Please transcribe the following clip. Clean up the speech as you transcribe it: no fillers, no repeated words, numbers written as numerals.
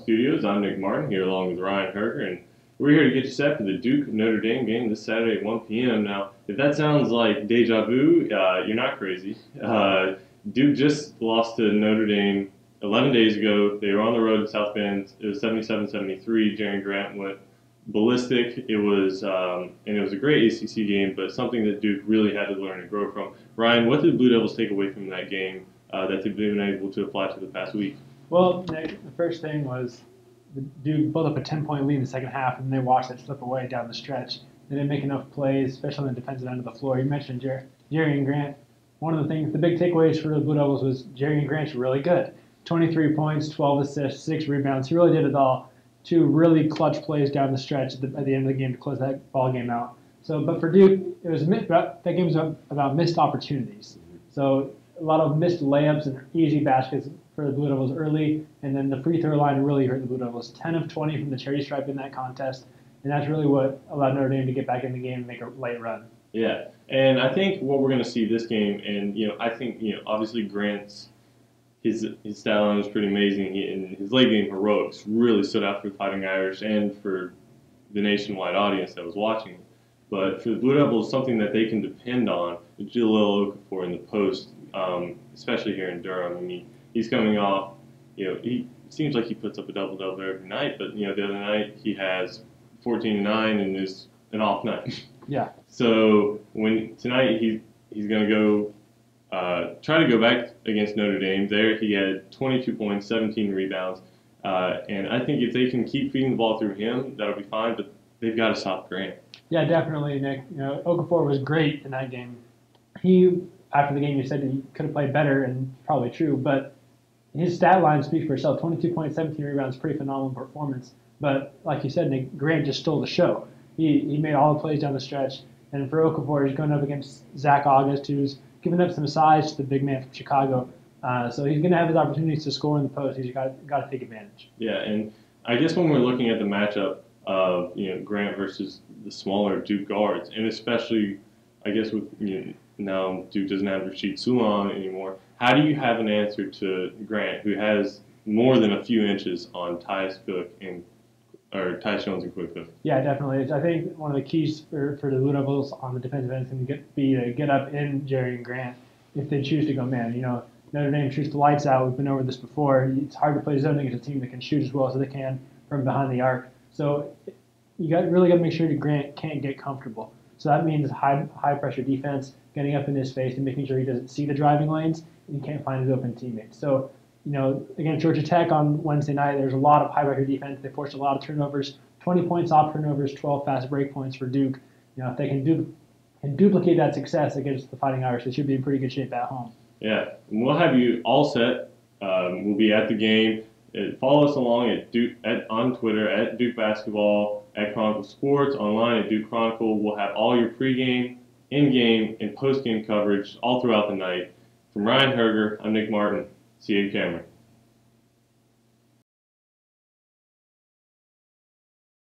Studios. I'm Nick Martin here along with Ryan Hoerger, and we're here to get you set for the Duke Notre Dame game this Saturday at 1 p.m. Now, if that sounds like deja vu, you're not crazy. Duke just lost to Notre Dame 11 days ago. They were on the road in South Bend. It was 77-73. Jerry Grant went ballistic. It was and it was a great ACC game, but something that Duke really had to learn and grow from. Ryan, what did the Blue Devils take away from that game that they've been able to apply to the past week? Well, Nick, the first thing was Duke built up a 10-point lead in the second half, and they watched it slip away down the stretch. They didn't make enough plays, especially on the defensive end of the floor. You mentioned Jerry and Grant. One of the things, the big takeaways for the Blue Devils was Jerry and Grant's really good. 23 points, 12 assists, 6 rebounds. He really did it all. 2 really clutch plays down the stretch at the end of the game to close that ball game out. So, but for Duke, it was that game was about missed opportunities. So a lot of missed layups and easy baskets for the Blue Devils early, and then the free throw line really hurt the Blue Devils. 10 of 20 from the charity stripe in that contest, and that's really what allowed Notre Dame to get back in the game and make a late run. Yeah, and I think what we're going to see this game, and I think obviously Grant's his stat line was pretty amazing. And his late game heroics really stood out for the Fighting Irish and for the nationwide audience that was watching. But for the Blue Devils, something that they can depend on is Jalil Okafor in the post, especially here in Durham. I mean, he's coming off, he seems like he puts up a double-double every night, but, the other night he has 14-9 and is an off night. Yeah. So tonight he's going to go try to go back against Notre Dame. There he had 22 points, 17 rebounds, and I think if they can keep feeding the ball through him, that'll be fine, but they've got to stop Grant. Yeah, definitely, Nick. Okafor was great in that game. He, after the game, he said he could have played better, and probably true, but his stat line speaks for itself. 22 points, 17 rebounds, pretty phenomenal performance. But like you said, Nick, Grant just stole the show. He made all the plays down the stretch, and for Okafor, he's going up against Zach August, who's given up some size to the big man from Chicago. So he's going to have his opportunities to score in the post. He's got to take advantage. Yeah, and I guess when we're looking at the matchup of Grant versus the smaller Duke guards, and especially I guess with now Duke doesn't have Rasheed Sulan anymore. How do you have an answer to Grant, who has more than a few inches on Tyus Jones and Quick Cook? Yeah, definitely. I think one of the keys for the Blue Devils on the defensive end is going to be to get up in Jerry and Grant if they choose to go man. Notre Dame shoots the lights out. We've been over this before. It's hard to play zone against a team that can shoot as well as they can from behind the arc. So you really got to make sure that Grant can't get comfortable. So that means high pressure defense, getting up in his face and making sure he doesn't see the driving lanes and he can't find his open teammates. So, against Georgia Tech on Wednesday night, there's a lot of high pressure defense. They forced a lot of turnovers, 20 points off turnovers, 12 fast break points for Duke. If they can duplicate that success against the Fighting Irish, they should be in pretty good shape at home. Yeah, and we'll have you all set. We'll be at the game. Follow us along on Twitter at Duke Basketball, at Chronicle Sports, online at Duke Chronicle. We'll have all your pregame, in-game, and post-game coverage all throughout the night. From Ryan Hoerger, I'm Nick Martin. See you in camera.